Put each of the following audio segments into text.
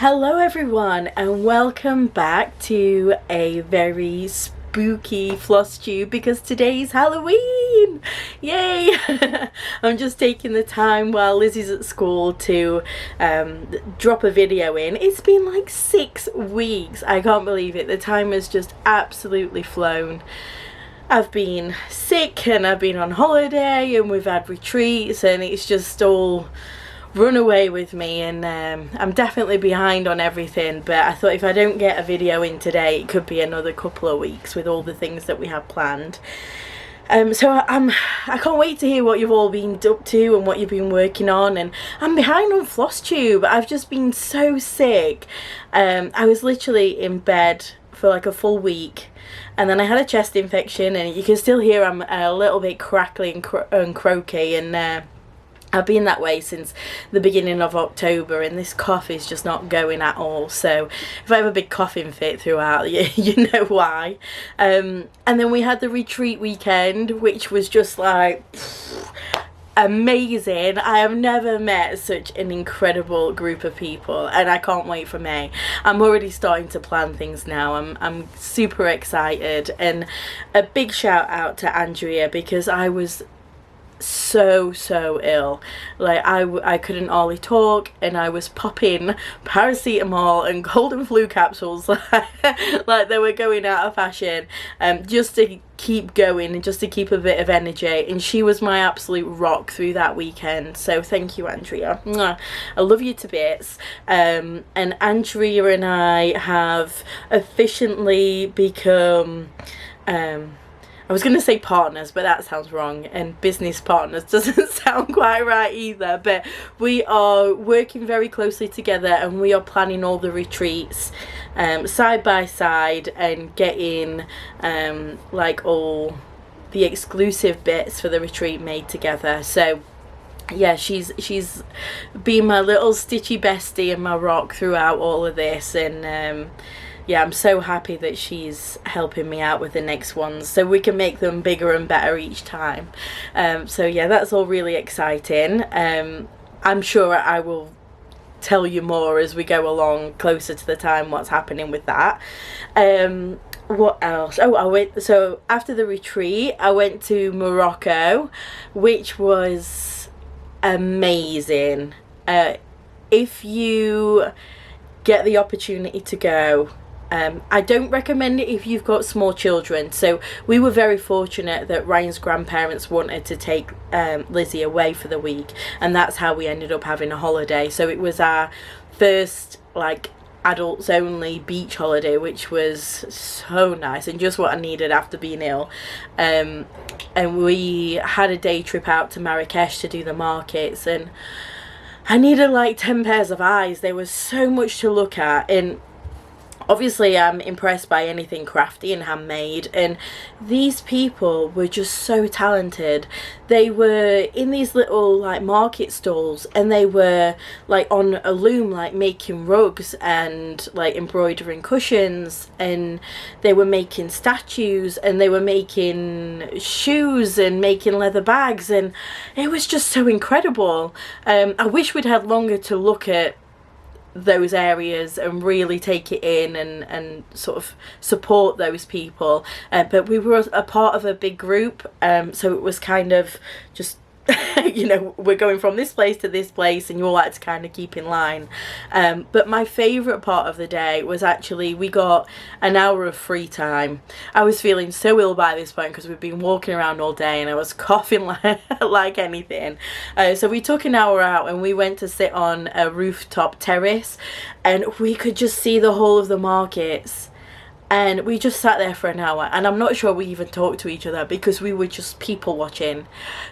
Hello everyone and welcome back to a very spooky Flosstube because today's Halloween! Yay! I'm just taking the time while Lizzie's at school to drop a video in. It's been like 6 weeks. I can't believe it. The time has just absolutely flown. I've been sick and I've been on holiday and we've had retreats and it's just all run away with me, and I'm definitely behind on everything, but I thought if I don't get a video in today it could be another couple of weeks with all the things that we have planned. So I can't wait to hear what you've all been up to and what you've been working on, and I'm behind on Flosstube. I've just been so sick. I was literally in bed for like a full week and then I had a chest infection and you can still hear I'm a little bit crackly and croaky, and I've been that way since the beginning of October and this cough is just not going at all. So if I have a big coughing fit throughout, you know why. And then we had the retreat weekend, which was just like amazing. I have never met such an incredible group of people and I can't wait for May. I'm already starting to plan things now. I'm super excited, and a big shout out to Andrea because I was so ill. Like I couldn't hardly talk and I was popping paracetamol and cold and flu capsules like they were going out of fashion, just to keep going and just to keep a bit of energy, and she was my absolute rock through that weekend. So thank you, Andrea. Mwah. I love you to bits. And Andrea and I have officially become I was going to say partners, but that sounds wrong, and business partners doesn't sound quite right either, but we are working very closely together and we are planning all the retreats side by side and getting like all the exclusive bits for the retreat made together. So yeah, she's been my little Stitchy bestie and my rock throughout all of this, and yeah, I'm so happy that she's helping me out with the next ones so we can make them bigger and better each time. So yeah, that's all really exciting. I'm sure I will tell you more as we go along closer to the time what's happening with that. What else? Oh, so after the retreat I went to Morocco, which was amazing. If you get the opportunity to go, I don't recommend it if you've got small children. So we were very fortunate that Ryan's grandparents wanted to take Lizzie away for the week, and that's how we ended up having a holiday. So it was our first like adults only beach holiday, which was so nice and just what I needed after being ill. And we had a day trip out to Marrakesh to do the markets, and I needed like 10 pairs of eyes. There was so much to look at, and obviously I'm impressed by anything crafty and handmade, and these people were just so talented. They were in these little like market stalls and they were like on a loom like making rugs and like embroidering cushions, and they were making statues and they were making shoes and making leather bags, and it was just so incredible. I wish we'd had longer to look at those areas and really take it in and sort of support those people, but we were a part of a big group, so it was kind of just you know, we're going from this place to this place and you all had to kind of keep in line. But my favourite part of the day was actually we got an hour of free time. I was feeling so ill by this point because we've been walking around all day and I was coughing like anything. So we took an hour out and we went to sit on a rooftop terrace and we could just see the whole of the markets. And we just sat there for an hour, and I'm not sure we even talked to each other because we were just people watching.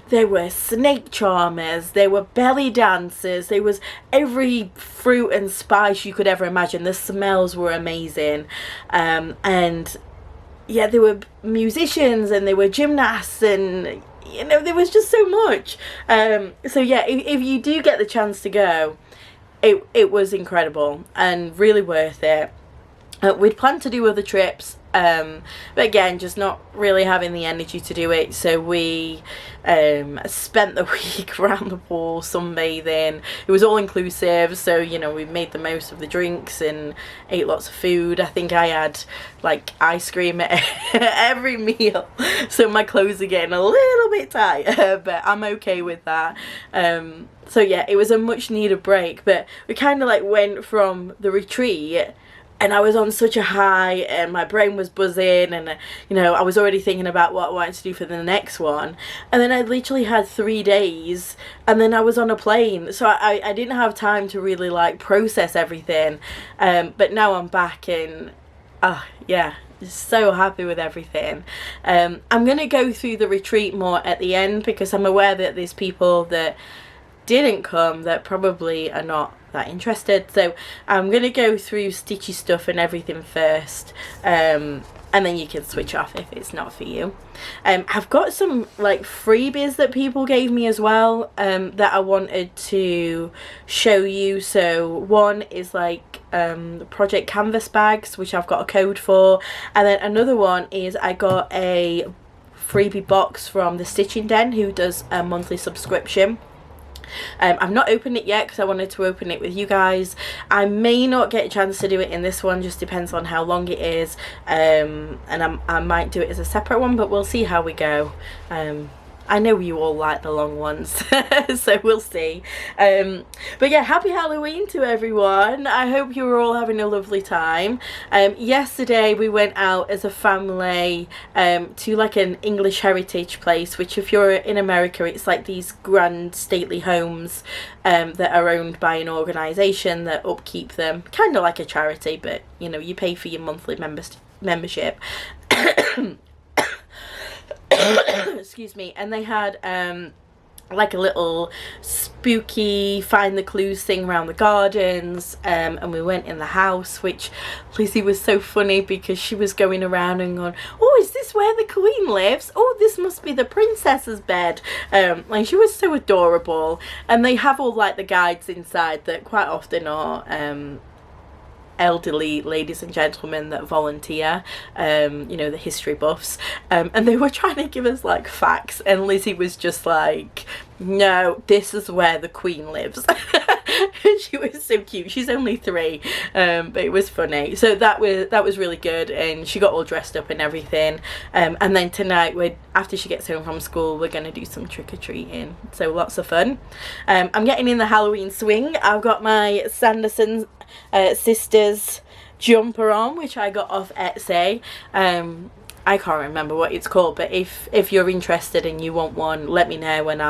There were snake charmers, there were belly dancers, there was every fruit and spice you could ever imagine. The smells were amazing, and yeah, there were musicians and there were gymnasts, and you know, there was just so much. So yeah, if you do get the chance to go, it was incredible and really worth it. We'd planned to do other trips but again, just not really having the energy to do it. So we spent the week around the pool sunbathing. It was all inclusive, so you know, we made the most of the drinks and ate lots of food. I think I had like ice cream at every meal, so my clothes are getting a little bit tight, but I'm okay with that. So yeah, it was a much needed break, but we kind of like went from the retreat and I was on such a high and my brain was buzzing, and you know, I was already thinking about what I wanted to do for the next one, and then I literally had 3 days and then I was on a plane, so I didn't have time to really like process everything, but now I'm back and yeah, so happy with everything. I'm gonna go through the retreat more at the end because I'm aware that there's people that didn't come that probably are not that interested, so I'm gonna go through Stitchy stuff and everything first, and then you can switch off if it's not for you. I've got some like freebies that people gave me as well, that I wanted to show you. So one is like the Project Canvas bags, which I've got a code for, and then another one is I got a freebie box from the Stitching Den, who does a monthly subscription. I've not opened it yet because I wanted to open it with you guys. I may not get a chance to do it in this one, just depends on how long it is, and I might do it as a separate one, but we'll see how we go. I know you all like the long ones, so we'll see. But yeah, happy Halloween to everyone. I hope you were all having a lovely time. Yesterday we went out as a family to like an English heritage place, which if you're in America, it's like these grand stately homes that are owned by an organisation that upkeep them, kind of like a charity, but you know, you pay for your monthly membership. Excuse me. And they had like a little spooky find the clues thing around the gardens, and we went in the house, which Lizzie was so funny because she was going around and going, oh, is this where the queen lives? Oh, this must be the princess's bed. Like, she was so adorable. And they have all like the guides inside that quite often are elderly ladies and gentlemen that volunteer, you know, the history buffs, and they were trying to give us like facts, and Lizzie was just like, no, this is where the queen lives. She was so cute. She's only 3, but it was funny. So that was really good, and she got all dressed up and everything, and then tonight, after she gets home from school, we're gonna do some trick-or-treating, so lots of fun. I'm getting in the Halloween swing. I've got my Sanderson sisters jumper on, which I got off Etsy. I can't remember what it's called, but if you're interested and you want one, let me know and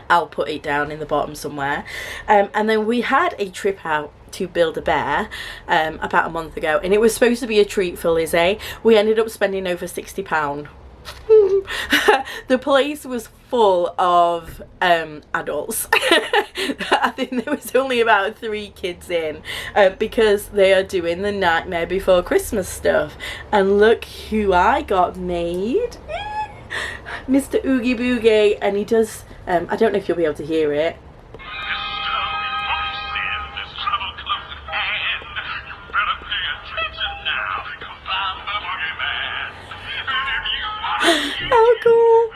I'll put it down in the bottom somewhere. And then we had a trip out to Build-A-Bear about a month ago, and it was supposed to be a treat for Lizzie. We ended up spending over £60. The place was full of adults. I think there was only about 3 kids in, because they are doing the Nightmare Before Christmas stuff. And look who I got made. Mr. Oogie Boogie, and he does, I don't know if you'll be able to hear it. How cool.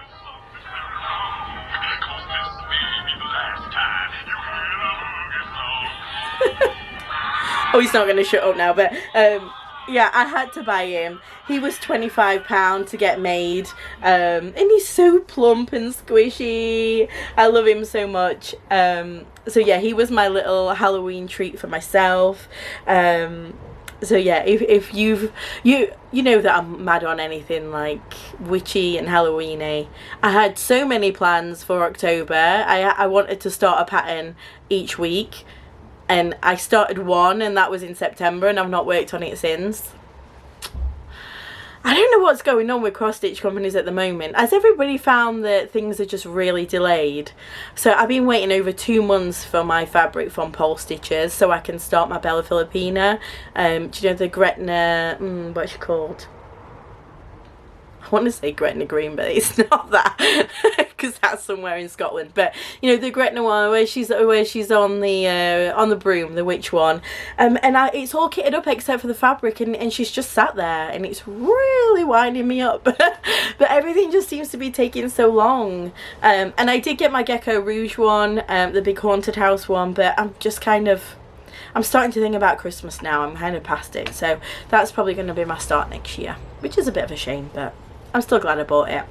Oh, he's not going to shut up now, but yeah, I had to buy him. He was £25 to get made, and he's so plump and squishy. I love him so much. So yeah, he was my little Halloween treat for myself. So yeah, if you know that I'm mad on anything like witchy and Halloweeny. I had so many plans for October. I wanted to start a pattern each week, and I started one, and that was in September, and I've not worked on it since. I don't know what's going on with cross-stitch companies at the moment. Has everybody found that things are just really delayed? So I've been waiting over 2 months for my fabric from Pole Stitchers so I can start my Bella Filipina. Do you know the Gretna, what's it called? I want to say Gretna Green, but it's not that, because that's somewhere in Scotland. But you know, the Gretna one where she's on the broom, the witch one, and it's all kitted up except for the fabric, and she's just sat there, and it's really winding me up. But everything just seems to be taking so long. And I did get my Gecko Rouge one, the big haunted house one, but I'm starting to think about Christmas now. I'm kind of past it, so that's probably going to be my start next year, which is a bit of a shame, but I'm still glad I bought it.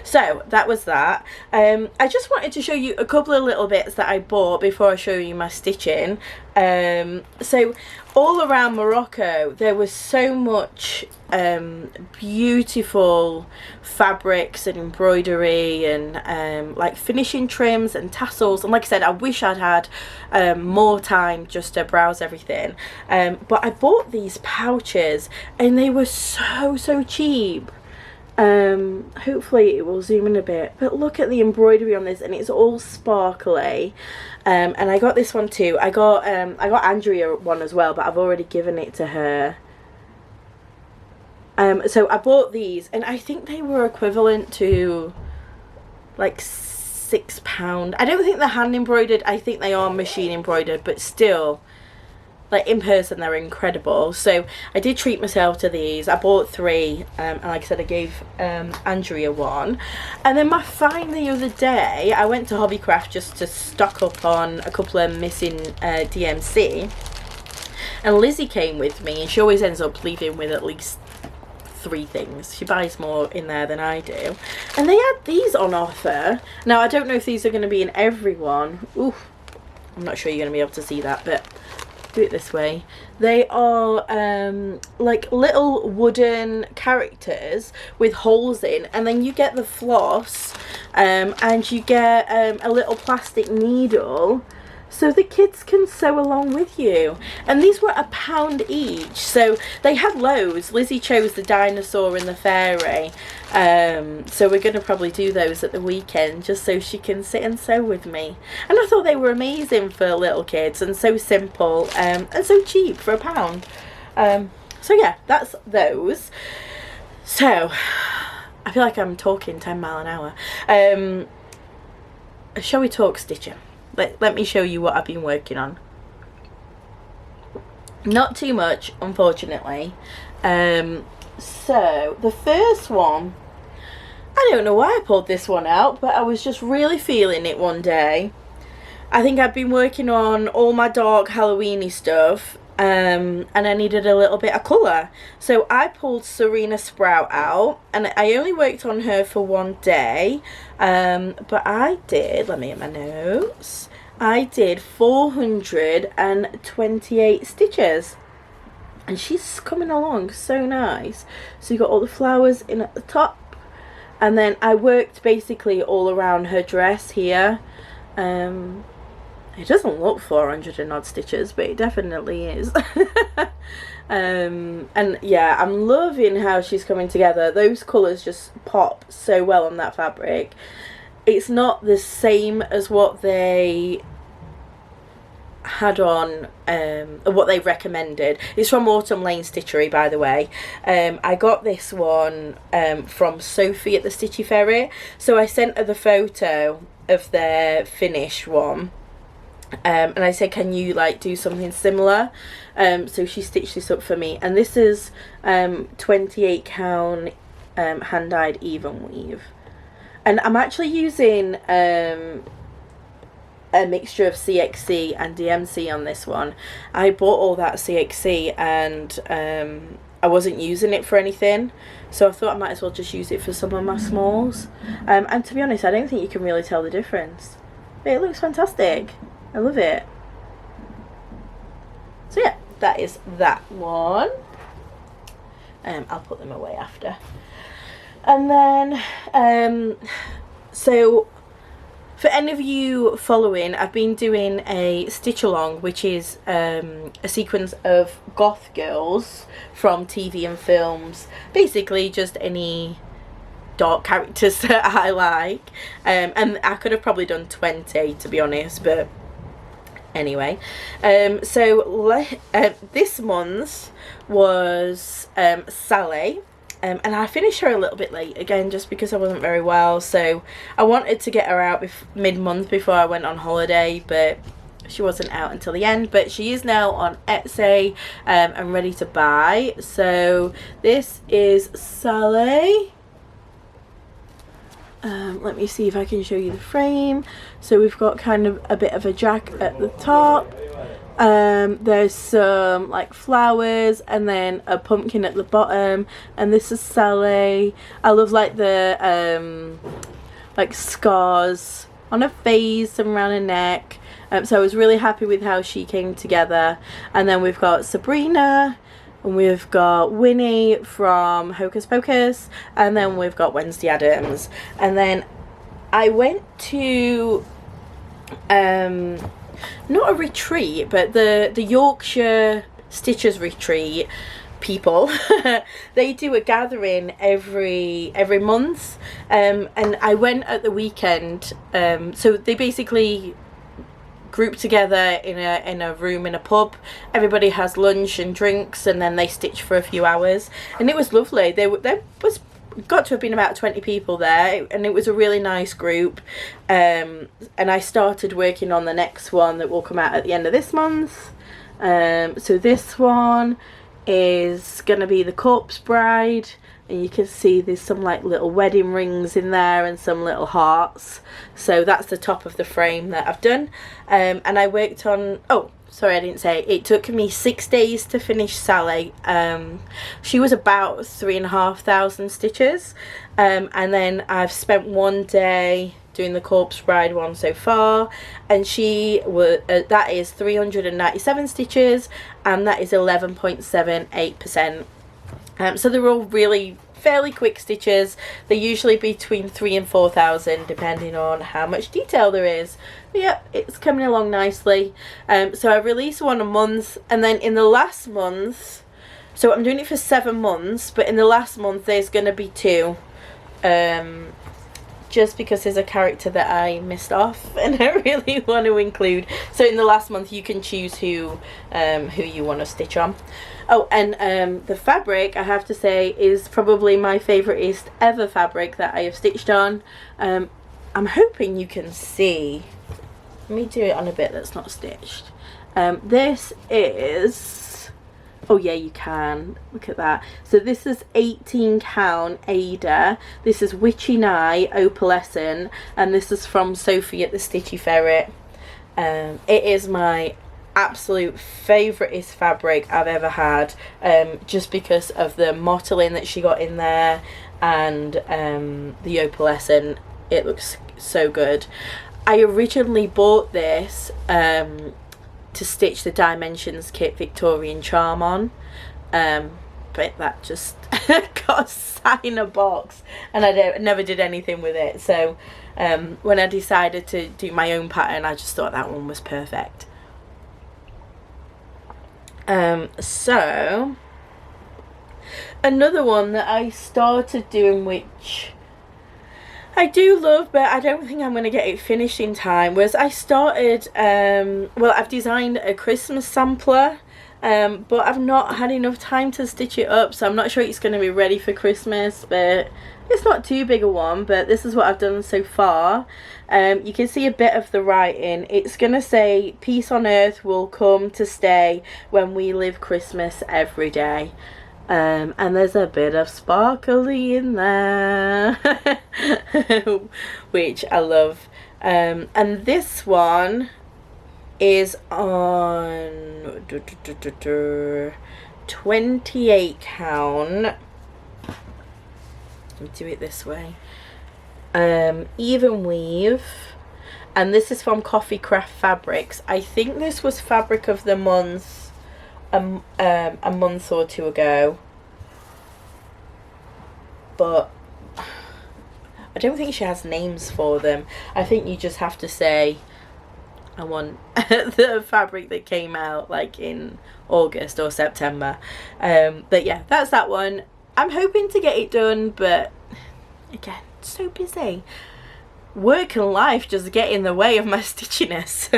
So that was that. I just wanted to show you a couple of little bits that I bought before I show you my stitching. So all around Morocco there was so much beautiful fabrics and embroidery and like finishing trims and tassels, and like I said, I wish I'd had more time just to browse everything, but I bought these pouches and they were so cheap. Hopefully it will zoom in a bit, but look at the embroidery on this, and it's all sparkly. And I got this one too. I got Andrea one as well, but I've already given it to her. So I bought these, and I think they were equivalent to like £6. I don't think they're hand embroidered, I think they are machine embroidered, but still, like in person they're incredible. So I did treat myself to these. I bought 3, and like I said, I gave Andrea one. And then my find the other day, I went to Hobbycraft just to stock up on a couple of missing DMC, and Lizzie came with me, and she always ends up leaving with at least 3 things. She buys more in there than I do, and they had these on offer. Now I don't know if these are going to be in every one. Ooh, I'm not sure you're going to be able to see that, but do it this way. They are like little wooden characters with holes in, and then you get the floss, and you get a little plastic needle so the kids can sew along with you. And these were £1 each, so they had loads. Lizzie chose the dinosaur and the fairy, so we're going to probably do those at the weekend just so she can sit and sew with me. And I thought they were amazing for little kids, and so simple, and so cheap for £1. So yeah, that's those. So I feel like I'm talking 10 mile an hour. Shall we talk stitching? Let me show you what I've been working on. Not too much, unfortunately. So the first one, I don't know why I pulled this one out, but I was just really feeling it one day. I think I've been working on all my dark Halloweeny stuff, and I needed a little bit of colour. So I pulled Serena Sprout out, and I only worked on her for one day, but I did, let me get my notes, I did 428 stitches, and she's coming along so nice. So you got all the flowers in at the top, and then I worked basically all around her dress here. It doesn't look 400 and odd stitches, but it definitely is. And yeah, I'm loving how she's coming together. Those colours just pop so well on that fabric. It's not the same as what they had on, what they recommended. It's from Autumn Lane Stitchery, by the way. I got this one from Sophie at the Stitchy Ferret. So I sent her the photo of their finished one. And I said, can you like do something similar? So she stitched this up for me, and this is 28 count hand-dyed even weave, and I'm actually using a mixture of CXC and DMC on this one. I bought all that CXC, and I wasn't using it for anything, so I thought I might as well just use it for some of my smalls. And to be honest, I don't think you can really tell the difference, but it looks fantastic. I love it. So yeah, that is that one. I'll put them away after. And then, so for any of you following, I've been doing a stitch along, which is a sequence of goth girls from TV and films. Basically just any dark characters that I like. And I could have probably done 20, to be honest, but anyway, so this month's was Sally, And I finished her a little bit late again, just because I wasn't very well, so I wanted to get her out mid-month before I went on holiday, but she wasn't out until the end. But she is now on Etsy and ready to buy. So this is Sally. Let me see if I can show you the frame. So we've got kind of a bit of a jack at the top. There's some like flowers and then a pumpkin at the bottom, and this is Sally. I love like the like scars on her face and around her neck. So I was really happy with how she came together. And then we've got Sabrina, and we've got Winnie from Hocus Pocus, and then we've got Wednesday Addams. And then I went to not a retreat, but the Yorkshire Stitchers retreat people. They do a gathering every month, and I went at the weekend. So they basically group together in a room in a pub. Everybody has lunch and drinks, and then they stitch for a few hours, and it was lovely. There was got to have been about 20 people there, and it was a really nice group. And I started working on the next one that will come out at the end of this month. So this one is gonna be the Corpse Bride, and you can see there's some like little wedding rings in there and some little hearts. So that's the top of the frame that I've done. And I worked on, oh sorry, I didn't say, it took me 6 days to finish Sally. She was about 3,500 stitches, and then I've spent 1 day doing the Corpse Bride one so far, and she was that is 397 stitches, and that is 11.78%. So they're all really fairly quick stitches. They're usually between 3,000 and 4,000 depending on how much detail there is. But yeah, it's coming along nicely. So I release one a month, and then in the last month, so I'm doing it for 7 months, but in the last month there's going to be 2. Just because there's a character that I missed off and I really want to include. So in the last month you can choose who you want to stitch on. Oh, and the fabric, I have to say, is probably my favouriteest ever fabric that I have stitched on. I'm hoping you can see. Let me do it on a bit that's not stitched. This is, oh yeah, you can, look at that. So this is 18 count Ada, this is Witchy Night Opalescent, and this is from Sophie at the Stitchy Ferret. It is my absolute favouriteest fabric I've ever had, just because of the mottling that she got in there, and the opalescent. It looks so good. I originally bought this to stitch the Dimensions kit Victorian Charm on, but that just got sat in a box, and I never did anything with it. So when I decided to do my own pattern, I just thought that one was perfect. So another one that I started doing, which I do love, but I don't think I'm going to get it finished in time, was I started, well, I've designed a Christmas sampler, but I've not had enough time to stitch it up, so I'm not sure it's going to be ready for Christmas, but it's not too big a one. But this is what I've done so far. You can see a bit of the writing. It's going to say, "Peace on earth will come to stay when we live Christmas every day." And there's a bit of sparkly in there, which I love. And this one is on 28 count. Let me do it this way. Even weave, and this is from Coffee Craft Fabrics. I think this was fabric of the month a month or two ago, but I don't think she has names for them. I think you just have to say, I want the fabric that came out like in August or September. But yeah, that's that one. I'm hoping to get it done, but again, so busy. Work and life just get in the way of my stitchiness.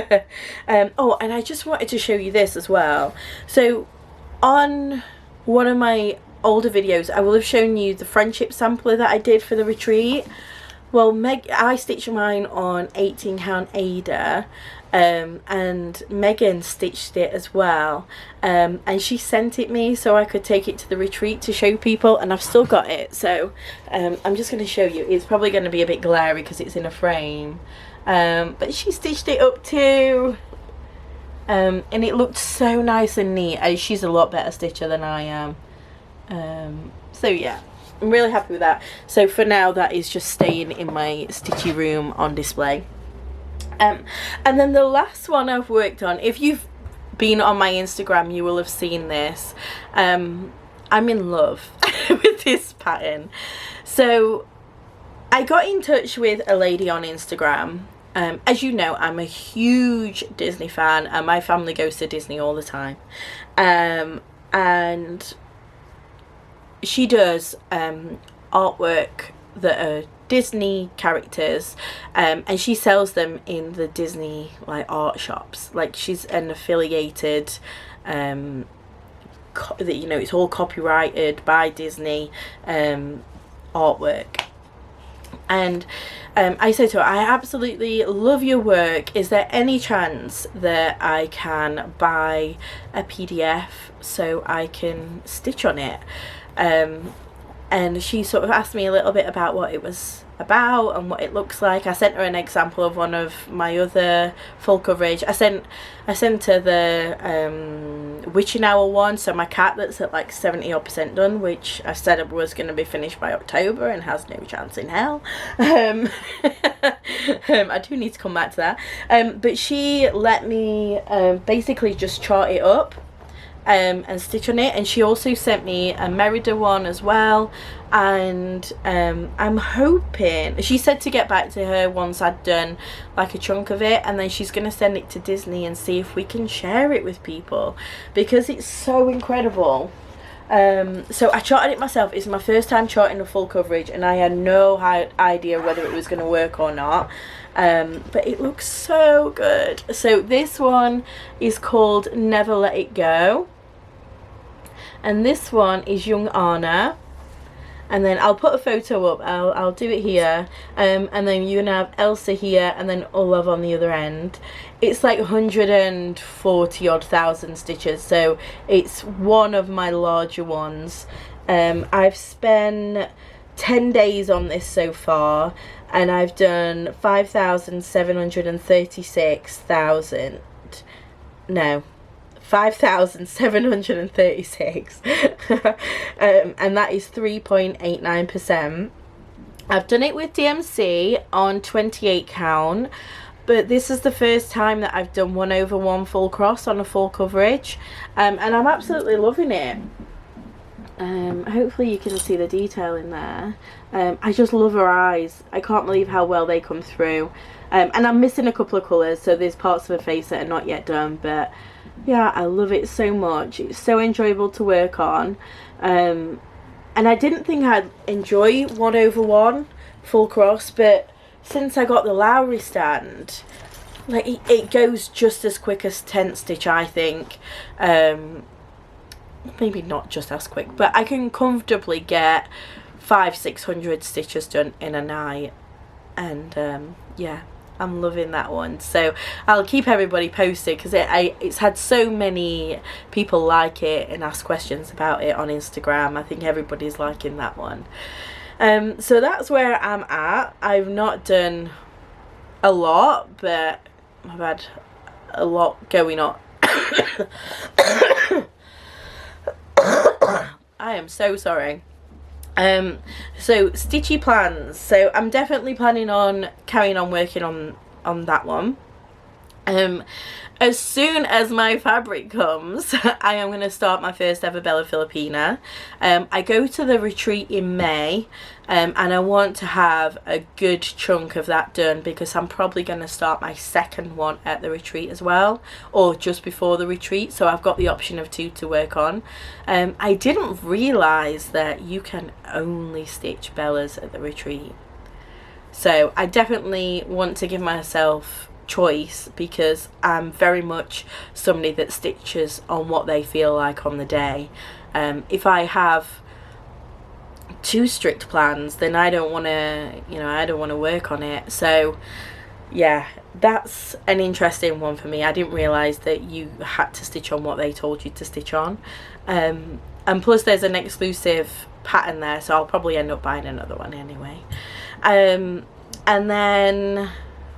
Oh, and I just wanted to show you this as well. So on one of my older videos, I will have shown you the friendship sampler that I did for the retreat. Well, I stitched mine on 18 count Ada, and Megan stitched it as well, and she sent it me so I could take it to the retreat to show people, and I've still got it. So I'm just going to show you. It's probably going to be a bit glary because it's in a frame, but she stitched it up too, and it looked so nice and neat. She's a lot better stitcher than I am. So yeah, I'm really happy with that. So for now, that is just staying in my stitchy room on display. And then the last one I've worked on, if you've been on my Instagram, you will have seen this. I'm in love with this pattern. So I got in touch with a lady on Instagram. As you know, I'm a huge Disney fan, and my family goes to Disney all the time. And she does artwork that are Disney characters, and she sells them in the Disney like art shops. Like, she's an affiliated, you know, it's all copyrighted by Disney artwork. And I said to her, I absolutely love your work. Is there any chance that I can buy a PDF so I can stitch on it? And she sort of asked me a little bit about what it was about and what it looks like. I sent her an example of one of my other full coverage. I sent her the witching hour one, so my cat that's at like 70% done, which I said it was going to be finished by October and has no chance in hell. I do need to come back to that. But she let me basically just chart it up and stitch on it, and she also sent me a Merida one as well. And I'm hoping, she said to get back to her once I'd done like a chunk of it, and then she's going to send it to Disney and see if we can share it with people, because it's so incredible. So I charted it myself. It's my first time charting a full coverage, and I had no idea whether it was going to work or not. But it looks so good. So this one is called Never Let It Go, and this one is Young Anna. And then I'll put a photo up, I'll do it here, and then you're gonna have Elsa here, and then Olav on the other end. It's like 140 odd thousand stitches, so it's one of my larger ones. I've spent 10 days on this so far, and I've done 5,736,000, no, 5,736 and that is 3.89%. I've done it with DMC on 28 count, but this is the first time that I've done 1/1 full cross on a full coverage, and I'm absolutely loving it. Hopefully you can see the detail in there. I just love her eyes. I can't believe how well they come through, and I'm missing a couple of colours, so there's parts of her face that are not yet done, but yeah, I love it so much. It's so enjoyable to work on, and I didn't think I'd enjoy 1/1 full cross, but since I got the Lowry stand, like it goes just as quick as tent stitch, I think. Maybe not just as quick, but I can comfortably get 500-600 stitches done in a night, and yeah, I'm loving that one. So I'll keep everybody posted, because it's had so many people like it and ask questions about it on Instagram. I think everybody's liking that one. So that's where I'm at. I've not done a lot, but I've had a lot going on. I am so sorry. So stitchy plans. So I'm definitely planning on carrying on working on that one. As soon as my fabric comes, I am going to start my first ever Bella Filipina. I go to the retreat in May, and I want to have a good chunk of that done, because I'm probably going to start my second one at the retreat as well, or just before the retreat, so I've got the option of 2 to work on. I didn't realise that you can only stitch Bellas at the retreat, so I definitely want to give myself choice, because I'm very much somebody that stitches on what they feel like on the day. If I have too strict plans, then I don't want to, you know, I don't want to work on it. So yeah, that's an interesting one for me. I didn't realise that you had to stitch on what they told you to stitch on. And plus there's an exclusive pattern there, so I'll probably end up buying another one anyway. And then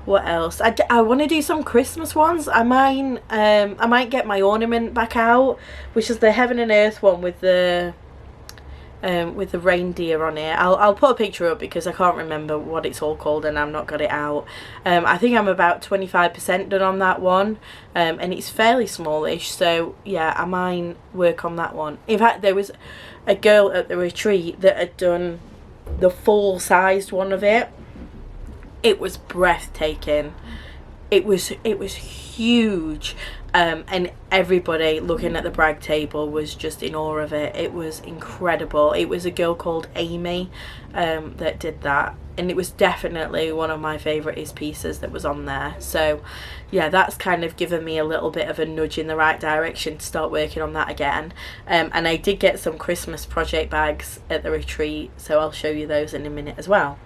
what else? I want to do some Christmas ones. I might get my ornament back out, which is the Heaven and Earth one with the reindeer on it. I'll put a picture up because I can't remember what it's all called and I've not got it out. I think I'm about 25% done on that one, and it's fairly smallish, so yeah, I might work on that one. In fact, there was a girl at the retreat that had done the full sized one of it. It was breathtaking. It was huge, and everybody looking at the brag table was just in awe of it. It was incredible. It was a girl called Amy that did that, and it was definitely one of my favourite pieces that was on there. So yeah, that's kind of given me a little bit of a nudge in the right direction to start working on that again. And I did get some Christmas project bags at the retreat, so I'll show you those in a minute as well.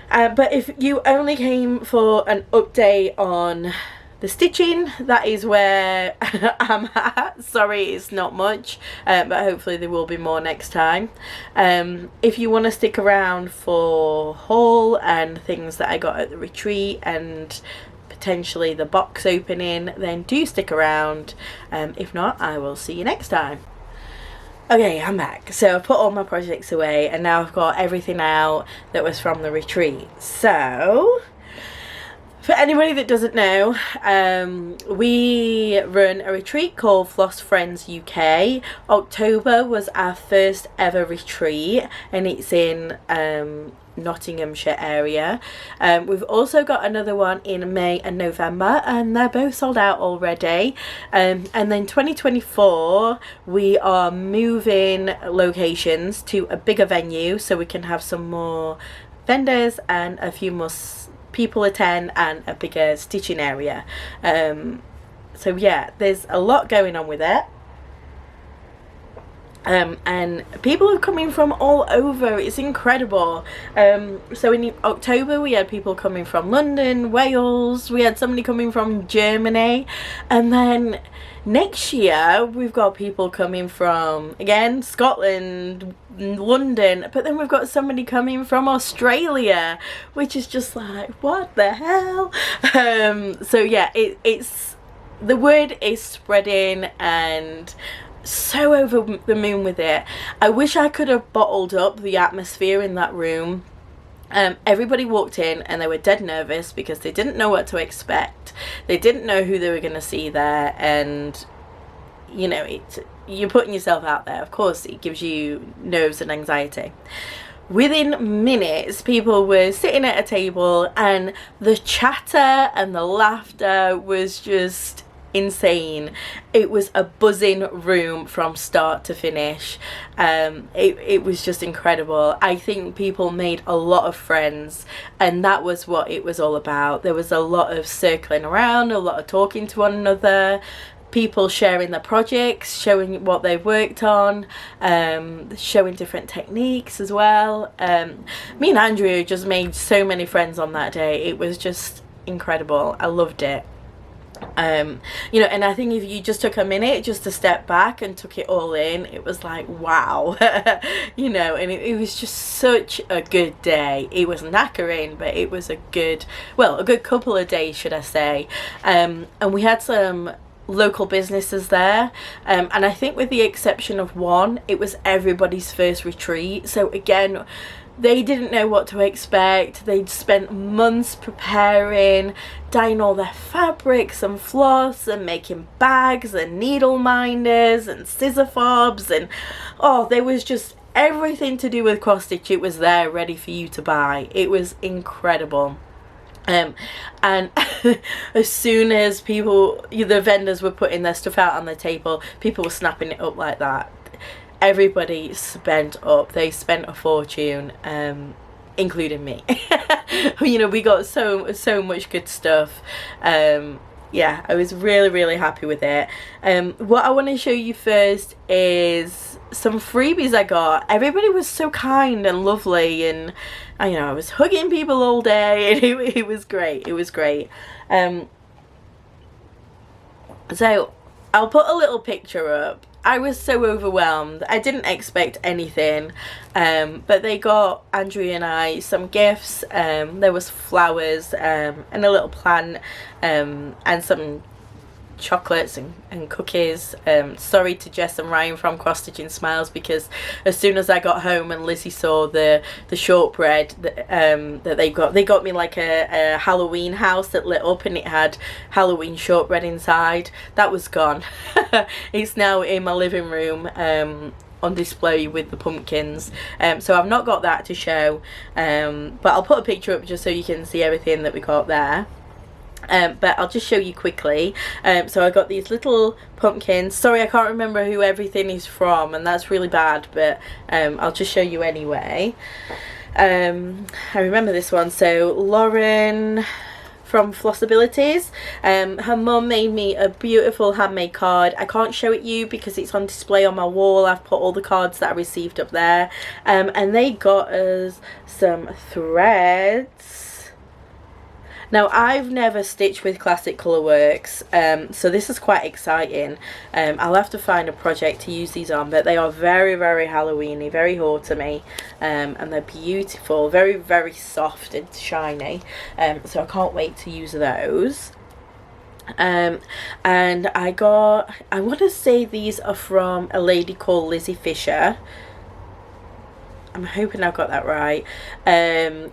But if you only came for an update on the stitching, that is where I'm at. Sorry, it's not much, but hopefully there will be more next time. If you want to stick around for haul and things that I got at the retreat and potentially the box opening, then do stick around. If not, I will see you next time. Okay, I'm back. So I've put all my projects away and now I've got everything out that was from the retreat. So for anybody that doesn't know, we run a retreat called Floss Friends UK. October was our first ever retreat and it's in Nottinghamshire area. We've also got another one in May and November and they're both sold out already. And then 2024 we are moving locations to a bigger venue so we can have some more vendors and a few more people attend and a bigger stitching area. So yeah, there's a lot going on with it. And people are coming from all over. It's incredible. So in October we had people coming from London, Wales, we had somebody coming from Germany, and then next year we've got people coming from, again, Scotland, London, but then we've got somebody coming from Australia, which is just like, what the hell? So yeah, it's the word is spreading and so over the moon with it. I wish I could have bottled up the atmosphere in that room. Everybody walked in and they were dead nervous because they didn't know what to expect. They didn't know who they were going to see there, and you know, you're putting yourself out there. Of course it gives you nerves and anxiety. Within minutes people were sitting at a table and the chatter and the laughter was just insane. It was a buzzing room from start to finish. It was just incredible. I think people made a lot of friends and that was what it was all about. There was a lot of circling around, a lot of talking to one another, people sharing their projects, showing what they've worked on, showing different techniques as well. Me and Andrew just made so many friends on that day. It was just incredible. I loved it. You know, and I think if you just took a minute just to step back and took it all in, it was like, wow. You know, and it was just such a good day. It was knackering, but it was a good couple of days, should I say. And we had some local businesses there, and I think with the exception of one, it was everybody's first retreat. So again, they didn't know what to expect. They'd spent months preparing, dyeing all their fabrics and floss and making bags and needle minders and scissor fobs, and there was just everything to do with cross stitch. It was there ready for you to buy. It was incredible. And as soon as the vendors were putting their stuff out on the table, people were snapping it up like that. Everybody spent up. They spent a fortune, including me. You know, we got so much good stuff. yeah, I was really happy with it. What I want to show you first is some freebies I got. Everybody was so kind and lovely, and I was hugging people all day, and it was great. It was great. So I'll put a little picture up. I was so overwhelmed. I didn't expect anything, but they got Andrea and I some gifts. There was flowers and a little plant, and some chocolates and cookies. Sorry to Jess and Ryan from Cross Stitching Smiles, because as soon as I got home and Lizzie saw the shortbread that they got me like a Halloween house that lit up, and it had Halloween shortbread inside. That was gone. It's now in my living room on display with the pumpkins, so I've not got that to show, but I'll put a picture up just so you can see everything that we got there. But I'll just show you quickly. So I got these little pumpkins. Sorry, I can't remember who everything is from, and that's really bad, but I'll just show you anyway. I remember this one. So Lauren from Flossabilities, her mum made me a beautiful handmade card. I can't show it you because it's on display on my wall. I've put all the cards that I received up there, and they got us some threads. Now, I've never stitched with Classic Colourworks, so this is quite exciting. I'll have to find a project to use these on, but they are very Halloweeny, very autumny, and they're beautiful, very soft and shiny, so I can't wait to use those. And I want to say these are from a lady called Lizzie Fisher. I'm hoping I've got that right.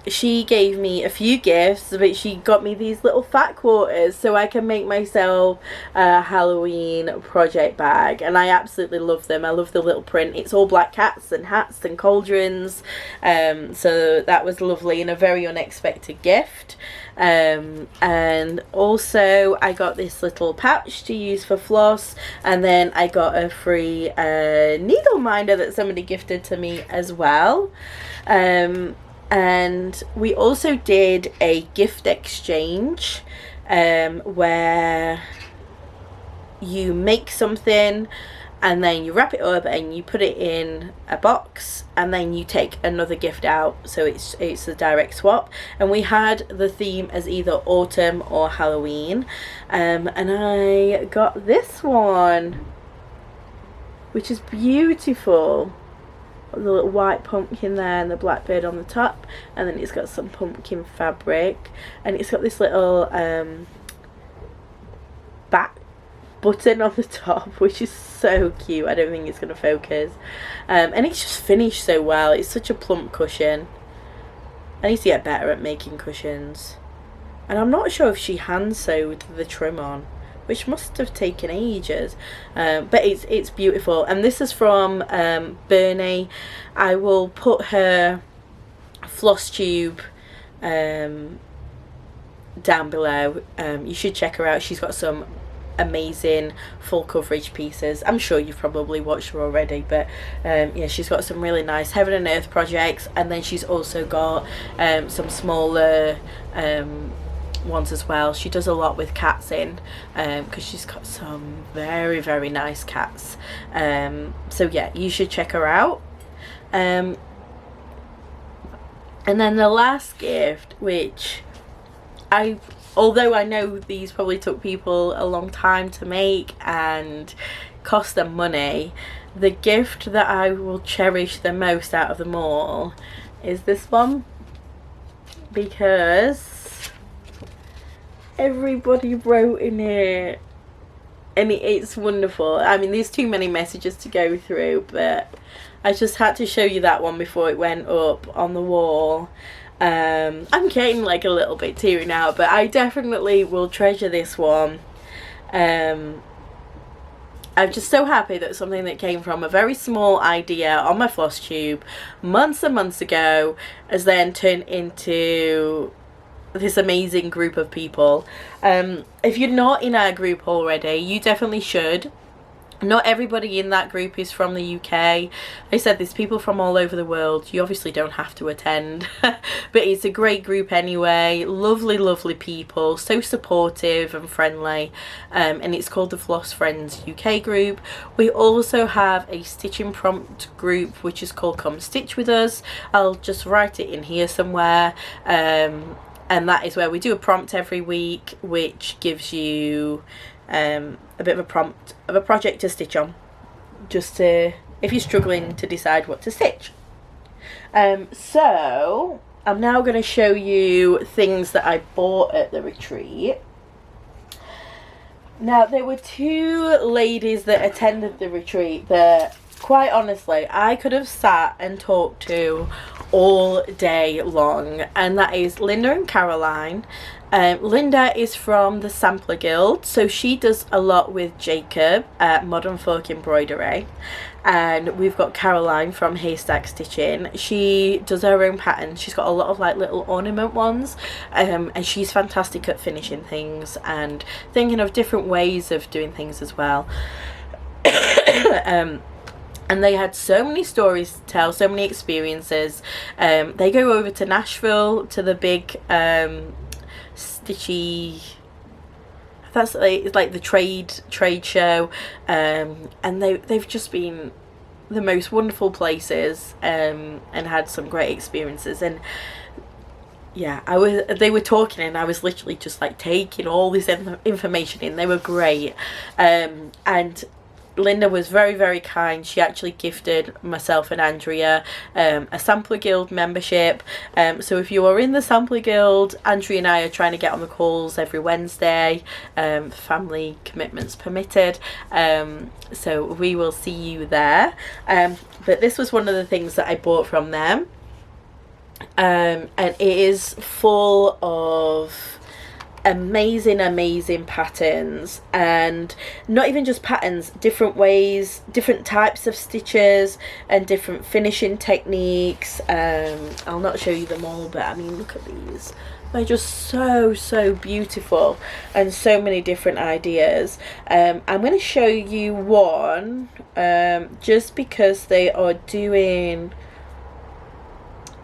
She gave me a few gifts, but she got me these little fat quarters so I can make myself a Halloween project bag, and I absolutely love them. I love the little print. It's all black cats and hats and cauldrons, so that was lovely and a very unexpected gift. And also I got this little pouch to use for floss, and then I got a free needle minder that somebody gifted to me as well. And we also did a gift exchange where you make something and then you wrap it up and you put it in a box, and then you take another gift out, so it's a direct swap. And we had the theme as either autumn or Halloween, and I got this one, which is beautiful. The little white pumpkin there and the blackbird on the top, and then it's got some pumpkin fabric, and it's got this little back button on the top, which is so cute. I don't think it's going to focus, and it's just finished so well. It's such a plump cushion. I need to get better at making cushions, and I'm not sure if she hand sewed the trim on, which must have taken ages, but it's beautiful. And this is from Berni. I will put her Flosstube down below. You should check her out. She's got some amazing full coverage pieces. I'm sure you've probably watched her already, but yeah, she's got some really nice heaven and earth projects, and then she's also got some smaller ones as well. She does a lot with cats in, because she's got some very nice cats, so yeah, you should check her out. And then the last gift, which although I know these probably took people a long time to make and cost them money, the gift that I will cherish the most out of them all is this one, because everybody wrote in it, and it's wonderful. I mean, there's too many messages to go through, but I just had to show you that one before it went up on the wall. I'm getting like a little bit teary now, but I definitely will treasure this one. I'm just so happy that something that came from a very small idea on my Flosstube months and months ago has then turned into this amazing group of people. If you're not in our group already, you definitely should. Not everybody in that group is from the UK. I said there's people from all over the world. You obviously don't have to attend, but it's a great group anyway. Lovely, lovely people, so supportive and friendly. And it's called the Floss Friends UK group. We also have a stitching prompt group which is called Come Stitch With Us. I'll just write it in here somewhere. And that is where we do a prompt every week, which gives you a bit of a prompt of a project to stitch on, just to, if you're struggling to decide what to stitch. So I'm now going to show you things that I bought at the retreat. Now, there were two ladies that attended the retreat that, quite honestly, I could have sat and talked to all day long, and that is Linda and Caroline. Linda is from the Sampler Guild, so she does a lot with Jacob at Modern Folk Embroidery, and we've got Caroline from Haystack Stitching. She does her own patterns. She's got a lot of like little ornament ones, and she's fantastic at finishing things and thinking of different ways of doing things as well. And they had so many stories to tell, so many experiences. They go over to Nashville to the big Stitchy, that's like the trade show, and they've just been the most wonderful places, and had some great experiences. And yeah, they were talking and I was literally just like taking all this information in. They were great, and Linda was very, very kind. She actually gifted myself and Andrea a Sampler Guild membership. So if you are in the Sampler Guild, Andrea and I are trying to get on the calls every Wednesday, family commitments permitted. So we will see you there. But this was one of the things that I bought from them. And it is full of amazing patterns, and not even just patterns, different ways, different types of stitches and different finishing techniques. I'll not show you them all, but I mean, look at these. They're just so beautiful, and so many different ideas. I'm going to show you one just because they are doing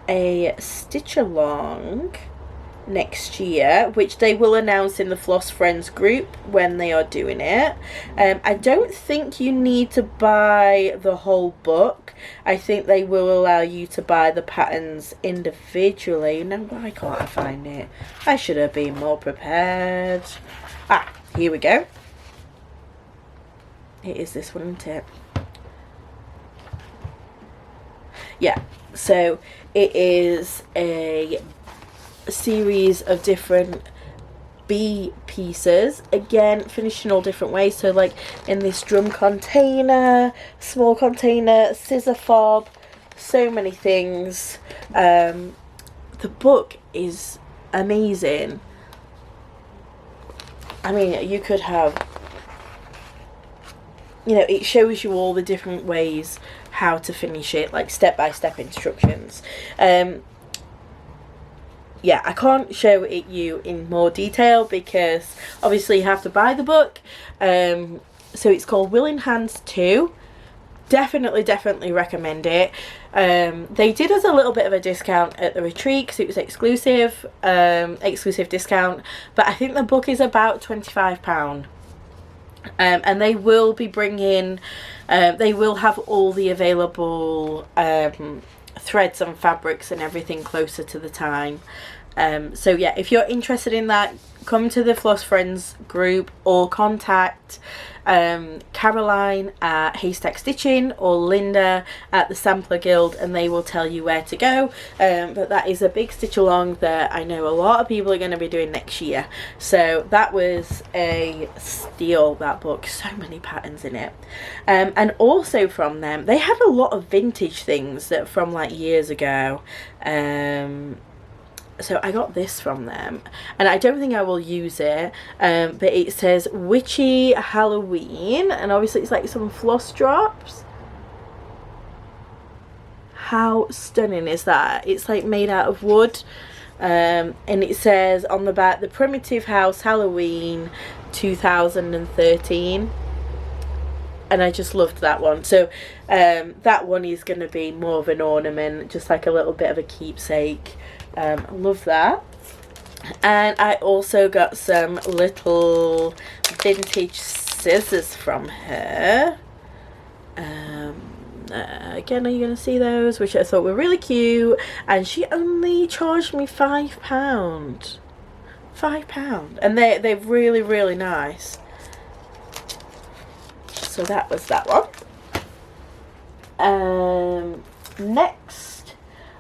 a stitch along next year, which they will announce in the Floss Friends group when they are doing it. I don't think you need to buy the whole book. I think they will allow you to buy the patterns individually. Now, why can't I find it? I should have been more prepared. Here we go. It is this one, isn't it? Yeah, so it is a series of different bee pieces, again finished in all different ways. So like in this drum container, small container, scissor fob, so many things. The book is amazing. I mean, you could have, you know, it shows you all the different ways how to finish it, like step-by-step instructions. Yeah, I can't show it you in more detail because obviously you have to buy the book. So it's called Willing Hands 2. Definitely recommend it. They did us a little bit of a discount at the retreat because it was exclusive discount, but I think the book is about £25. And they will be bringing, they will have all the available threads and fabrics and everything closer to the time. So yeah, if you're interested in that, come to the Floss Friends group or contact Caroline at Haystack Stitching or Linda at the Sampler Guild, and they will tell you where to go. But that is a big stitch along that I know a lot of people are going to be doing next year. So that was a steal, that book. So many patterns in it. And also from them, they had a lot of vintage things that from like years ago. So I got this from them, and I don't think I will use it, but it says Witchy Halloween, and obviously it's like some floss drops. How stunning is that? It's like made out of wood, and it says on the back, the Primitive House Halloween 2013. and I just loved that one. So that one is going to be more of an ornament, just like a little bit of a keepsake. I love that. And I also got some little vintage scissors from her. Again, are you going to see those? Which I thought were really cute. And she only charged me £5. £5. And they're really, really nice. So that was that one. Next,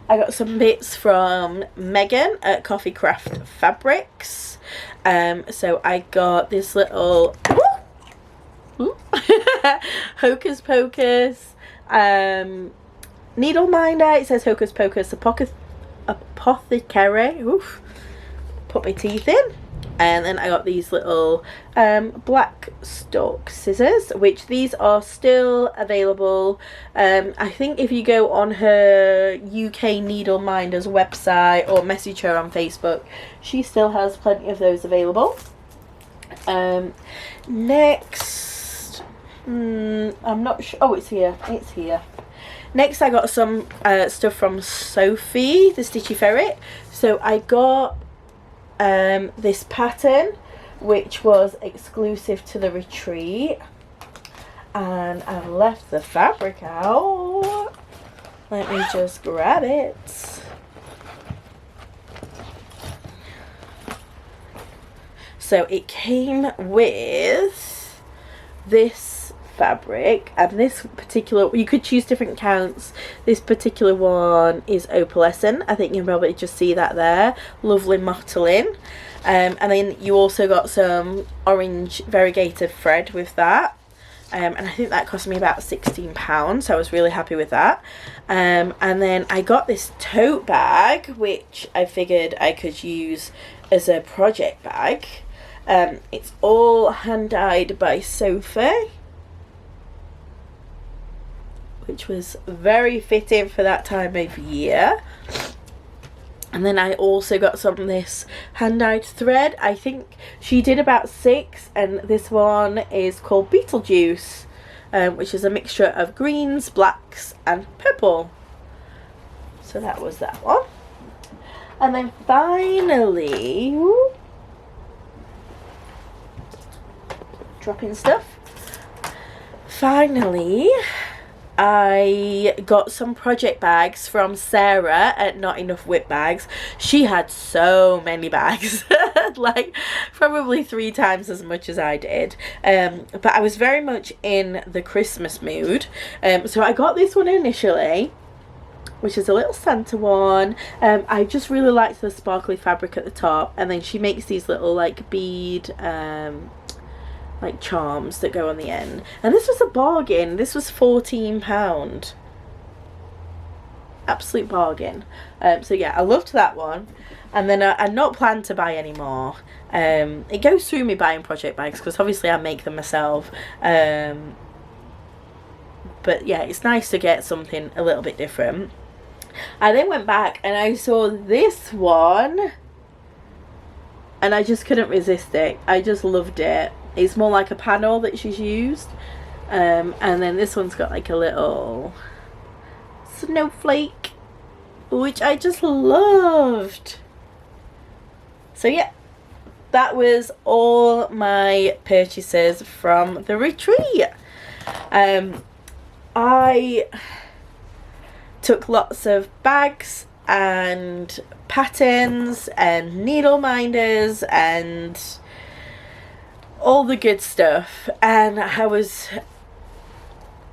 I got some bits from Megan at Coffee Craft Fabrics. So I got this little Hocus Pocus needle minder. It says Hocus Pocus Apothecary. Oof. Put my teeth in. And then I got these little black stalk scissors, which these are still available. I think if you go on her UK Needle Minders website or message her on Facebook, she still has plenty of those available. Next, I'm not sure. Oh, it's here. It's here. Next, I got some stuff from Sophie, the Stitchy Ferret. So I got this pattern, which was exclusive to the retreat, and I've left the fabric out. Let me just grab it. So it came with this fabric, and this particular, you could choose different counts. This particular one is opalescent. I think you can probably just see that there. Lovely mottling. And then you also got some orange variegated thread with that. And I think that cost me about £16, so I was really happy with that. And then I got this tote bag, which I figured I could use as a project bag. It's all hand dyed by Sophie, which was very fitting for that time of year. And then I also got some of this hand-dyed thread. I think she did about 6, and this one is called Beetlejuice, which is a mixture of greens, blacks and purple. So that was that one. And then finally, dropping stuff. Finally, I got some project bags from Sarah at Not Enough Whip Bags. She had so many bags, like probably 3 times as much as I did. But I was very much in the Christmas mood. So I got this one initially, which is a little Santa one. I just really liked the sparkly fabric at the top, and then she makes these little like bead like charms that go on the end, and this was a bargain. This was £14, absolute bargain. So yeah, I loved that one. And then I'm not planned to buy any more. It goes through me buying project bags because obviously I make them myself, but yeah, it's nice to get something a little bit different. I then went back and I saw this one and I just couldn't resist it. I just loved it. It's more like a panel that she's used. And then this one's got like a little snowflake, which I just loved. So yeah, that was all my purchases from the retreat. I took lots of bags and patterns and needle minders and all the good stuff, and I was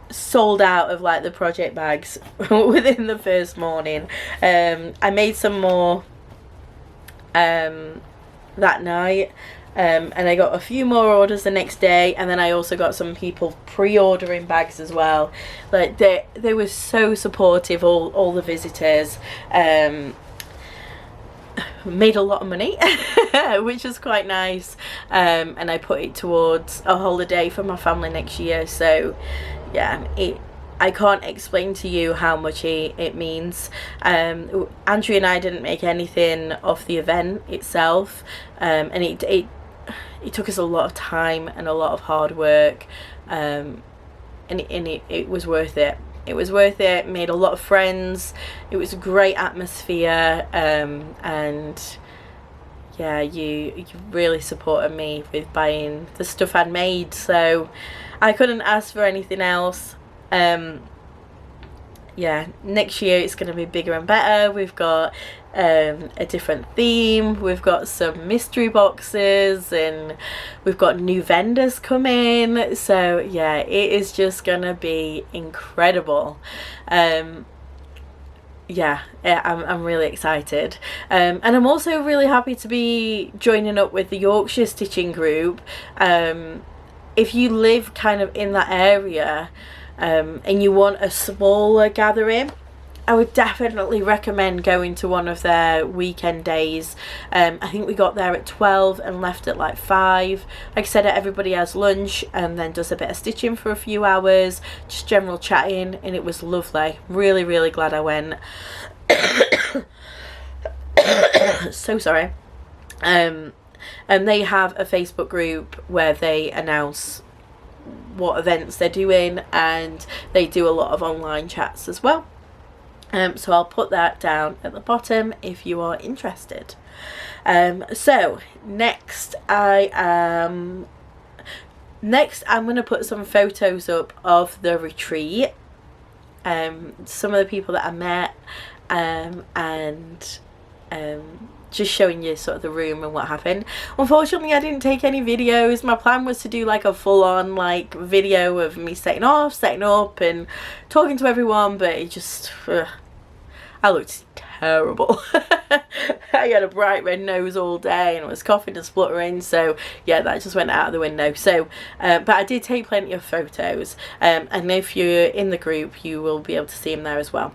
sold out of like the project bags within the first morning. I made some more that night, and I got a few more orders the next day, and then I also got some people pre-ordering bags as well. Like they were so supportive, all the visitors. Made a lot of money, which was quite nice, and I put it towards a holiday for my family next year. So yeah, I can't explain to you how much it means. Andrea and I didn't make anything off the event itself, and it took us a lot of time and a lot of hard work, and it was worth it. It was worth it. Made a lot of friends. It was a great atmosphere, and yeah, you really supported me with buying the stuff I'd made, so I couldn't ask for anything else. Yeah, next year it's going to be bigger and better. We've got a different theme, we've got some mystery boxes, and we've got new vendors coming, so yeah, it is just gonna be incredible. Yeah, I'm really excited, and I'm also really happy to be joining up with the Yorkshire stitching group. If you live kind of in that area, and you want a smaller gathering, I would definitely recommend going to one of their weekend days. I think we got there at 12 and left at like 5. Like I said, everybody has lunch and then does a bit of stitching for a few hours, just general chatting, and it was lovely. Really, really glad I went. So sorry. And they have a Facebook group where they announce what events they're doing, and they do a lot of online chats as well. So I'll put that down at the bottom if you are interested. So next I'm going to put some photos up of the retreat, some of the people that I met, and just showing you sort of the room and what happened. Unfortunately, I didn't take any videos. My plan was to do like a full-on like video of me setting up and talking to everyone, but it just I looked terrible. I had a bright red nose all day and I was coughing and spluttering, so yeah, that just went out of the window. So but I did take plenty of photos, and if you're in the group you will be able to see them there as well.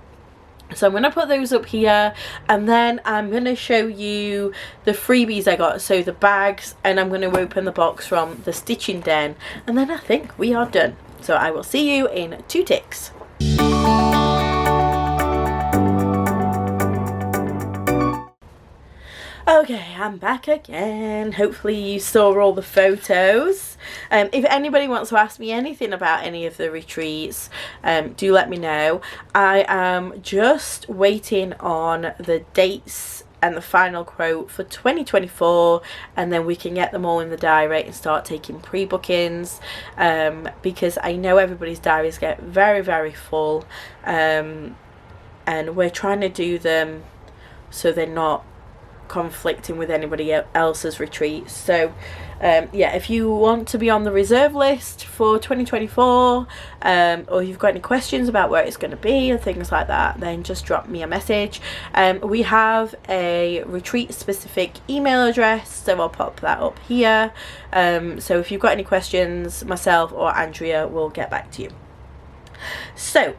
So I'm going to put those up here, and then I'm going to show you the freebies I got, so the bags, and I'm going to open the box from the stitching den, and then I think we are done. So I will see you in 2 ticks. Okay, I'm back again. Hopefully you saw all the photos. If anybody wants to ask me anything about any of the retreats, do let me know. I am just waiting on the dates and the final quote for 2024, and then we can get them all in the diary and start taking pre-bookings, because I know everybody's diaries get very, very full, and we're trying to do them so they're not conflicting with anybody else's retreats. So yeah, if you want to be on the reserve list for 2024, or you've got any questions about where it's going to be and things like that, then just drop me a message. We have a retreat specific email address, so I'll pop that up here. So if you've got any questions, myself or Andrea will get back to you. So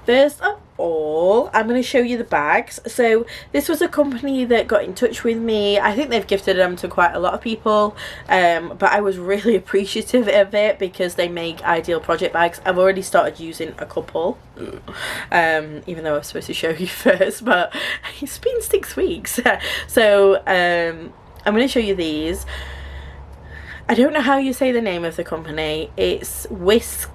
first of all, I'm going to show you the bags. So this was a company that got in touch with me. I think they've gifted them to quite a lot of people, but I was really appreciative of it because they make ideal project bags. I've already started using a couple, even though I was supposed to show you first, but it's been 6 weeks. So I'm going to show you these. I don't know how you say the name of the company. It's Wisk,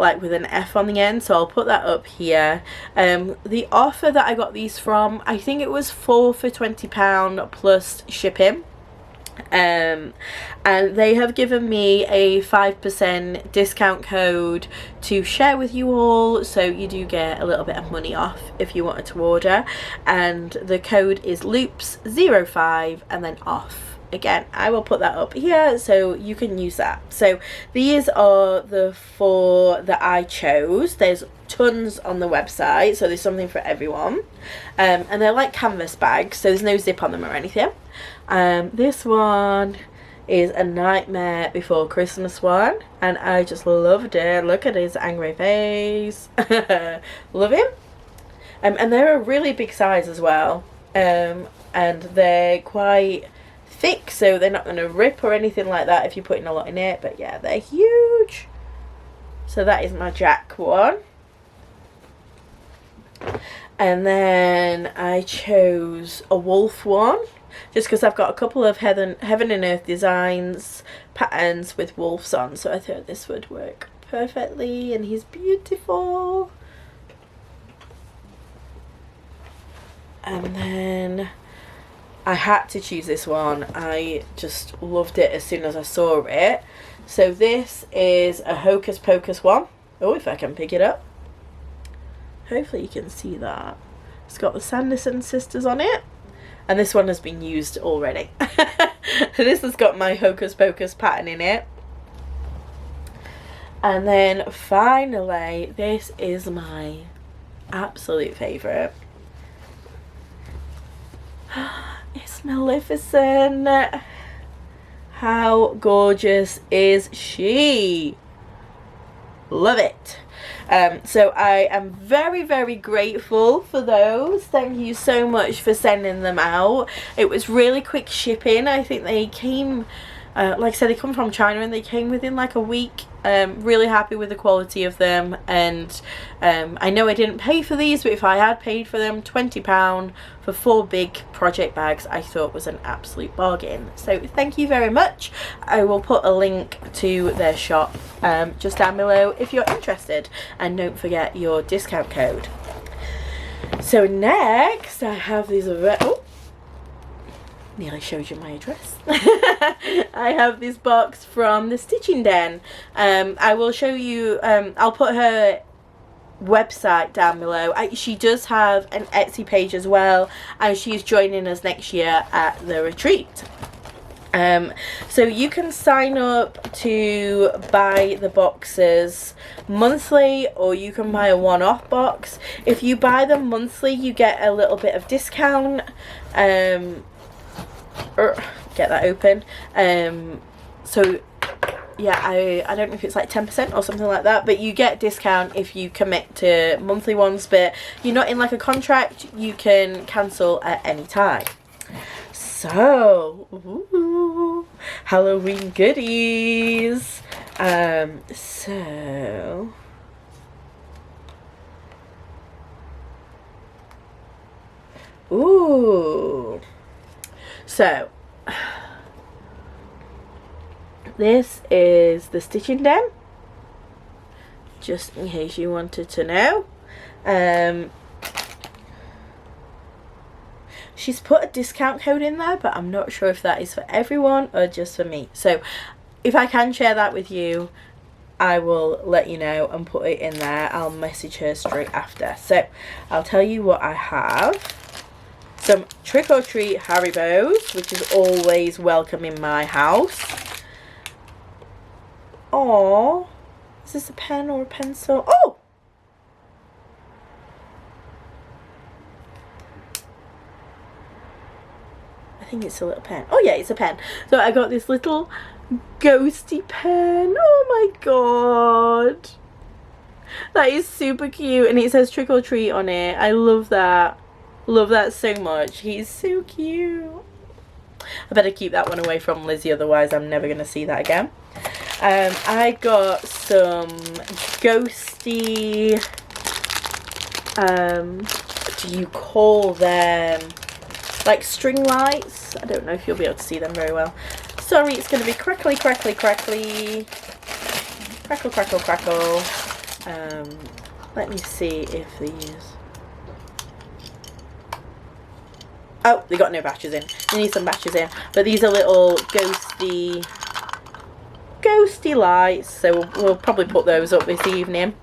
like with an F on the end, so I'll put that up here. The offer that I got these from, I think it was 4 for £20 plus shipping, and they have given me a 5% discount code to share with you all, so you do get a little bit of money off if you wanted to order, and the code is loops05 and then off. Again, I will put that up here so you can use that. So these are the 4 that I chose. There's tons on the website, so there's something for everyone, and they're like canvas bags, so there's no zip on them or anything. This one is a Nightmare Before Christmas one, and I just loved it. Look at his angry face. Love him. And they're a really big size as well, and they're quite thick, so they're not going to rip or anything like that if you're putting a lot in it, but yeah, they're huge. So that is my Jack one, and then I chose a wolf one just because I've got a couple of heaven and earth designs patterns with wolves on, so I thought this would work perfectly, and he's beautiful. And then I had to choose this one. I just loved it as soon as I saw it. So this is a Hocus Pocus one. Oh, if I can pick it up. Hopefully you can see that. It's got the Sanderson sisters on it. And this one has been used already. This has got my Hocus Pocus pattern in it. And then finally, this is my absolute favourite. It's Maleficent. How gorgeous is she? Love it. So I am very, very grateful for those. Thank you so much for sending them out. It was really quick shipping. I think they came, like I said, they come from China and they came within like a week. Really happy with the quality of them, and I know I didn't pay for these, but if I had paid for them, £20 for 4 big project bags, I thought was an absolute bargain. So thank you very much. I will put a link to their shop just down below if you're interested, and don't forget your discount code. So next I have these nearly showed you my address. I have this box from the Stitching Den. I will show you, I'll put her website down below. She does have an Etsy page as well, and she's joining us next year at the retreat. So you can sign up to buy the boxes monthly, or you can buy a one-off box. If you buy them monthly, you get a little bit of discount. Get that open. So yeah, I don't know if it's like 10% or something like that, but you get discount if you commit to monthly ones, but you're not in like a contract. You can cancel at any time. So ooh, Halloween goodies. So ooh, so this is the Stitching Den, just in case you wanted to know. She's put a discount code in there, but I'm not sure if that is for everyone or just for me. So if I can share that with you, I will let you know and put it in there. I'll message her straight after. So I'll tell you what I have. Some Trick or Treat Haribos, which is always welcome in my house. Oh, is this a pen or a pencil? Oh! I think it's a little pen. Oh yeah, it's a pen. So I got this little ghosty pen. Oh my god. That is super cute, and it says Trick or Treat on it. I love that. Love that so much. He's so cute. I better keep that one away from Lizzie, otherwise I'm never going to see that again. I got some ghosty, what do you call them? Like string lights. I don't know if you'll be able to see them very well. Sorry, it's going to be crackly, crackly, crackly. Crackle, crackle, crackle. Let me see if these... Oh, they got no batches in. They need some batches in. But these are little ghosty lights. So we'll probably put those up this evening.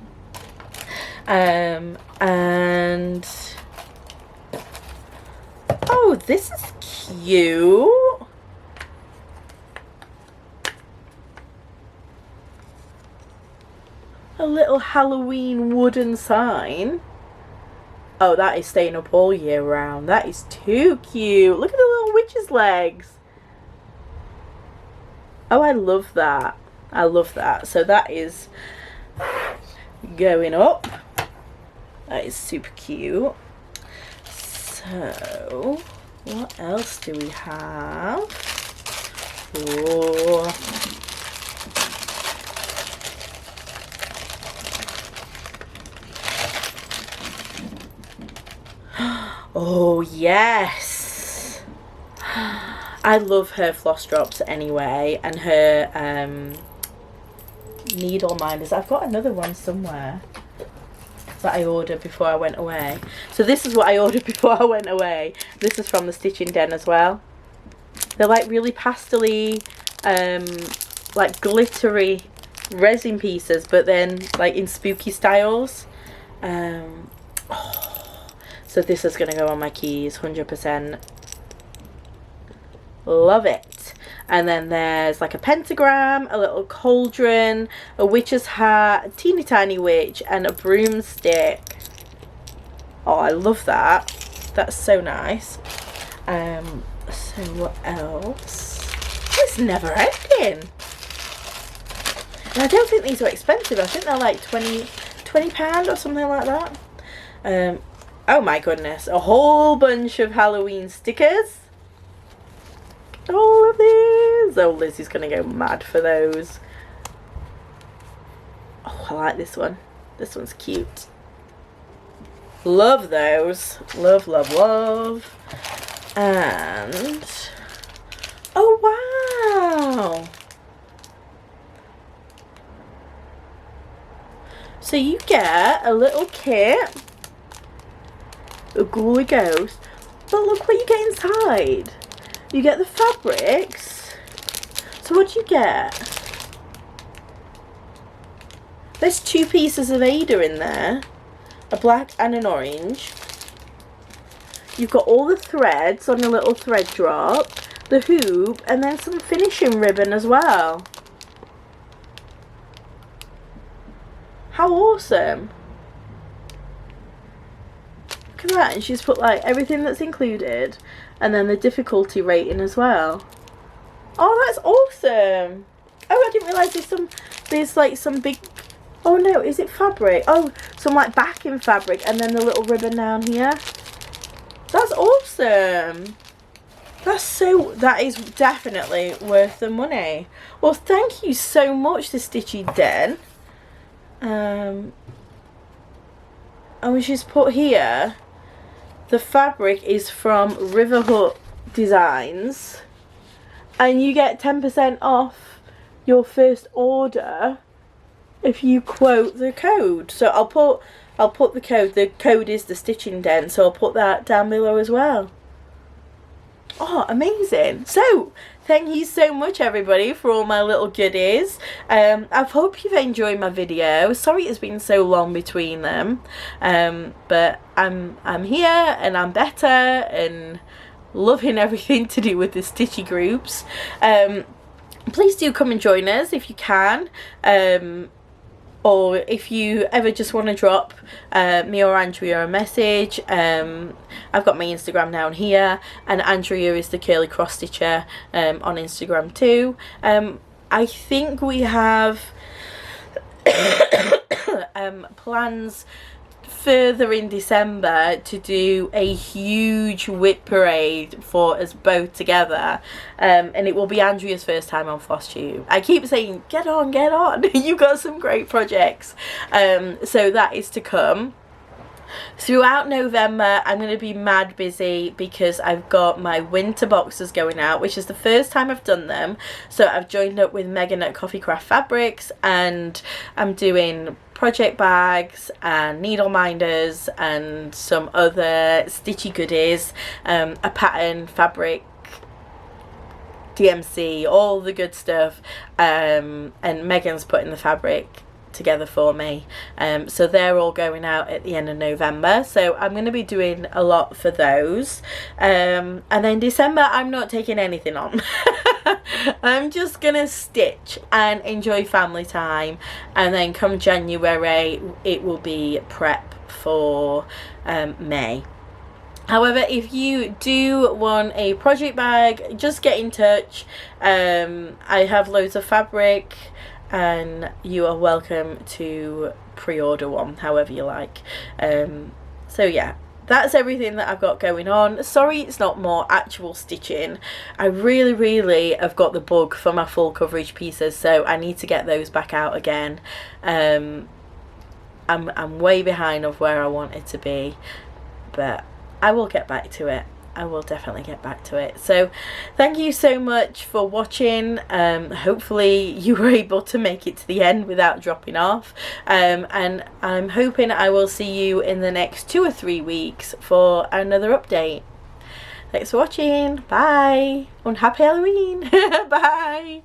And oh, this is cute. A little Halloween wooden sign. Oh, that is staying up all year round. That is too cute. Look at the little witch's legs. Oh, I love that. I love that. So that is going up. That is super cute. So, what else do we have? Oh. Oh yes, I love her floss drops anyway, and her needle minders. I've got another one somewhere that I ordered before I went away. So this is what I ordered before I went away. This is from the Stitching Den as well. They're like really pastel-y, like glittery resin pieces, but then like in spooky styles. So this is going to go on my keys, 100%. Love it. And then there's like a pentagram, a little cauldron, a witch's hat, a teeny tiny witch, and a broomstick. Oh, I love that. That's so nice. So what else? It's never ending. And I don't think these are expensive. I think they're like £20 or something like that. Oh my goodness, a whole bunch of Halloween stickers. All of these. Oh, Lizzie's gonna go mad for those. Oh, I like this one. This one's cute. Love those. Love, love, love. And oh wow. So you get a little kit. A ghoulie ghost. But look what you get inside. You get the fabrics. So what do you get? There's 2 pieces of Ada in there. A black and an orange. You've got all the threads on a little thread drop. The hoop. And then some finishing ribbon as well. How awesome. Look at that. And she's put like everything that's included. And then the difficulty rating as well. Oh, that's awesome. Oh, I didn't realise there's like some big... Oh no, is it fabric? Oh, some like backing fabric and then the little ribbon down here. That's awesome. That is definitely worth the money. Well, thank you so much, the Stitchy Den. And we just put here, the fabric is from Riverhook Designs, and you get 10% off your first order if you quote the code. So I'll put the code. The code is the Stitching Den, so I'll put that down below as well. Oh, amazing. So thank you so much, everybody, for all my little goodies. I hope you've enjoyed my video. Sorry it's been so long between them, but I'm here and I'm better and loving everything to do with the Stitchy groups. Please do come and join us if you can. Or if you ever just want to drop me or Andrea a message, I've got my Instagram down here, and Andrea is the Curly Cross Stitcher on Instagram too. I think we have plans further in December to do a huge whip parade for us both together, and it will be Andrea's first time on Flosstube. I keep saying get on you got some great projects, so that is to come. Throughout November I'm going to be mad busy because I've got my winter boxes going out, which is the first time I've done them. So I've joined up with Megan at Coffee Craft Fabrics, and I'm doing project bags and needle minders and some other stitchy goodies, a pattern, fabric, DMC, all the good stuff, and Megan's putting the fabric together for me, so they're all going out at the end of November, so I'm going to be doing a lot for those, and then December I'm not taking anything on. I'm just gonna stitch and enjoy family time, and then come January it will be prep for May. However, if you do want a project bag, just get in touch. I have loads of fabric, and you are welcome to pre-order one however you like. So yeah, that's everything that I've got going on. Sorry it's not more actual stitching. I really have got the bug for my full coverage pieces, so I need to get those back out again. I'm way behind of where I want it to be, but I will get back to it. I will definitely get back to it. So thank you so much for watching. Hopefully you were able to make it to the end without dropping off, and I'm hoping I will see you in the next 2 or 3 weeks for another update. Thanks for watching. Bye, and happy Halloween. Bye.